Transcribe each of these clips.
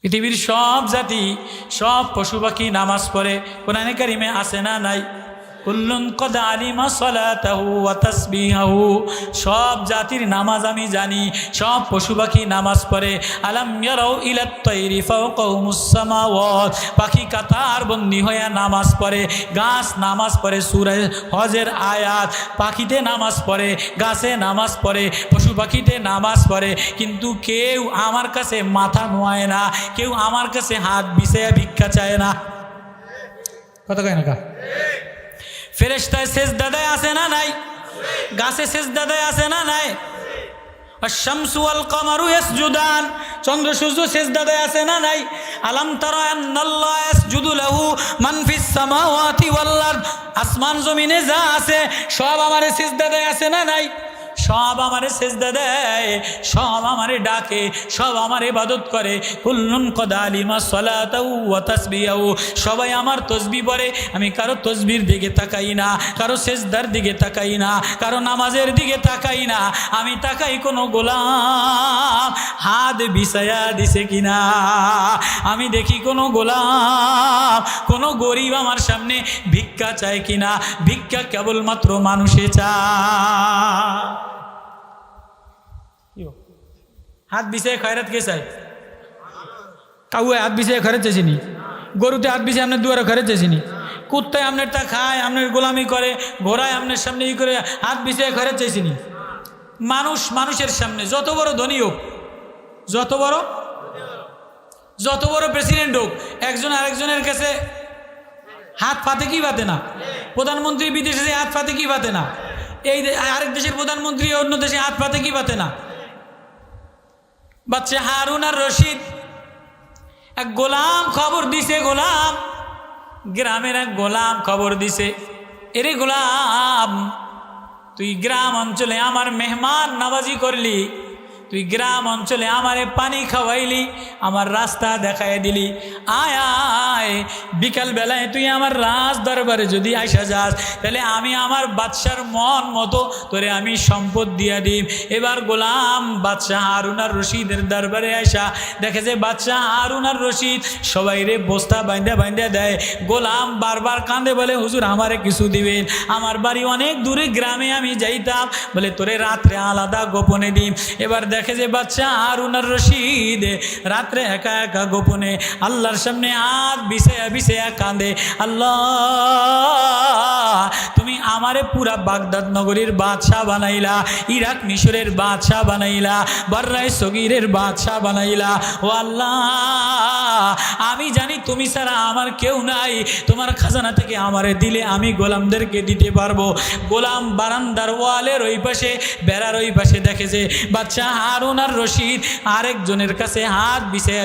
পৃথিবীর সব জাতি সব পশু পাখি নামাজ পড়ে, কোরআনে কারিমে আছে না নাই? কুল্লুন কদ আলিমা সলাতাহু ওয়া তাসবিহাহু, সব জাতির নামাজ আমি জানি, সব পশু পাখি নামাজ পড়ে। আলাম ইয়ারাউ ইলাত তাইরি ফাওকাহুমুস সামাওয়াত, পাখি কাতার বন্দি হয়ে নামাজ পড়ে, গাছ নামাজ পড়ে। সূরা হজের আয়াত, পাখিতে নামাজ পড়ে, গাছে নামাজ পড়ে, পশু পাখিতে নামাজ পড়ে, কিন্তু কেউ আমার কাছে মাথা নোয়ায় না, কেউ আমার কাছে হাত বিছায়া ভিক্ষা চায় না। কথা কয় না কা? ফেরেশতায় সেজদা দেয় আছে না নাই? গাছে সেজদা দেয় আছে না নাই? আশ-শামসু ওয়াল কামারু ইয়াসজুদান, চন্দ্র সূর্য সেজদা দেয় আছে না নাই? আলাম তারা আন্নাল্লাহ ইয়াসজুদু লাহু মান ফিস সামাওয়াতি ওয়াল আরদ, আসমান জমিনে যা আছে সব আমারে সেজদা দেয় আছে না নাই? সব আমারে সেজদা দেয়, সব আমারে ডাকে, সব আমার ইবাদত করে। কুল্লুন কদ আলিমা সলাতাহু ওয়া তাসবিহাহু, সবাই আমার তসবিহ পড়ে, আমি কারো তসবির দিকে তাকাই না, কারো সেজদার দিকে তাকাই না, কারো নামাজের দিকে তাকাই না, আমি তাকাই কোনো গোলাম হাত বিছায়া দিছে কিনা, আমি দেখি কোনো গোলাম কোনো গরিব আমার সামনে ভিক্ষা চায় কিনা। ভিক্ষা কেবলমাত্র মানুষে চায়। হাত বিছায় খয়রাত কে চায়? কাউয়ে হাত বিছায় খয়রাত চাইছিনি, গরুতে হাত বিছায় আপনার দুয়ারে খয়রাত চাইছিনি, কুত্তায় আপনার তা খায়, আপনার গোলামি করে, ঘোড়ায় আপনার সামনে ই করে হাত বিছায় খয়রাত চাইছিনি। মানুষ মানুষের সামনে যত বড় ধনী হোক, যত বড় প্রেসিডেন্ট হোক, একজন আরেকজনের কাছে হাত পাতে কি পাতে না? প্রধানমন্ত্রী বিদেশে হাত পাতে কি পাতে না? এই আরেক দেশের প্রধানমন্ত্রী অন্য দেশে হাত পাতে কি পাতে না? বাচ্চা হারুন আর রশিদ এক গোলাম খবর দিছে, গোলাম গ্রামের এক গোলাম খবর দিছে, এরে গোলাম তুই গ্রাম অঞ্চলে আমার মেহমান নওয়াজি করলি, তুই গ্রাম অঞ্চলে আমারে পানি খাওয়াইলি, আমার রাস্তা দেখাই দিলি, আয় আয় বিকাল বেলায় তুই আমার রাজ দরবারে যদি আইসা যাস তাহলে আমি আমার বাদশার মন মতো তোরে আমি সম্পদ দিয়া দিই। এবার গোলাম বাদশাহ হারুন আর রশিদের দরবারে আইসা দেখে যে বাদশাহ হারুন আর রশিদ সবাই রে বস্তা বাইন্দা দেয়। গোলাম বারবার কাঁদে, বলে হুজুর আমারে কিছু দিবেন, আমার বাড়ি অনেক দূরে, গ্রামে আমি যাইতাম, বলে তোরে রাত্রে আলাদা গোপনে দিই। এবার দেখে যে বাদশাহ হারুন আর রশিদ রাত্রে একা একা গোপনে আল্লাহর সামনে হাত বিছায়া কাঁদে, আল্লাহ তুমি আমারে পুরা বাগদাদ নগরীর বাদশাহ বানাইলা, ইরাক মিশরের বাদশাহ বানাইলা, বর্রায় সগীরের বাদশাহ বানাইলা, ও আল্লাহ আমি জানি তুমি ছাড়া আমার কেউ নাই, তোমার খাজানা থেকে আমারে দিলে আমি গোলামদেরকে দিতে পারবো। গোলাম বারান্দার ওয়ালের ওই পাশে, বেড়ার ওই পাশে দেখে যে বাদশাহ হারুন আর রশিদ আরেকজনের কাছে হাত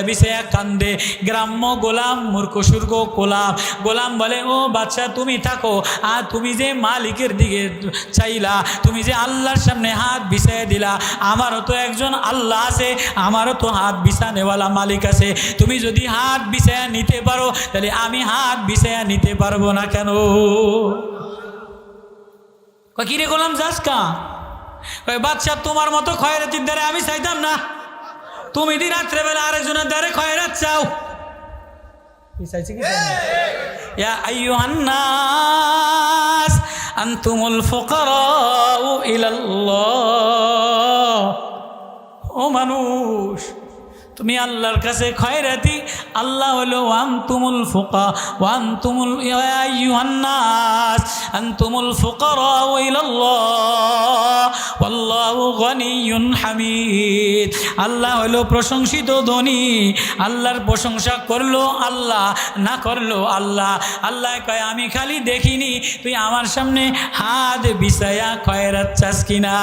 বিছায়া কান্দে। গ্রাম্য গোলাম মূর্খ সুর্খ গোলাম বলে, ও বাদশাহ তুমি থাকো, আর তুমি যে মালিকের দিকে চাইলা, তুমি যে আল্লাহর সামনে হাত বিছায়া দিলা, আমারও তো একজন আল্লাহ আছে, আমারও তো হাত বিছানেওয়ালা মালিক আছে, তুমি যদি হাত বিছায়া নিতে পারো তাহলে আমি হাত বিছায়া নিতে পারবো না কেন? কিরে গোলাম যাস কা? বাদশাহ তোমার মতো খয়রাতির দ্বারে আমি চাইতাম না, তুমি দি রাত্রেবেলা আরেকজনের দ্বারে খয়রাত চাও। ইয়া আইয়ুহান নাস আনতুমুল ফুকারাউ ইলাল্লাহ, ও মানুষ তুমি আল্লাহর কাছে খয়রাতি, আল্লাহ হলো আনতুমুল ফুকা ওয়া আনতুমুল ইয়া আইয়ুহান নাস আনতুমুল ফুকারাউ ইলাল্লাহ ওয়াল্লাহু গনিয়্যুন হামিদ। আল্লাহ হলো প্রশংসিত ধনী, আল্লাহর প্রশংসা করলো আল্লাহ, না করলো আল্লাহ। আল্লাহ কয় আমি খালি দেখিনি তুই আমার সামনে হাত বিছায়া খয়রাত চাস কিনা।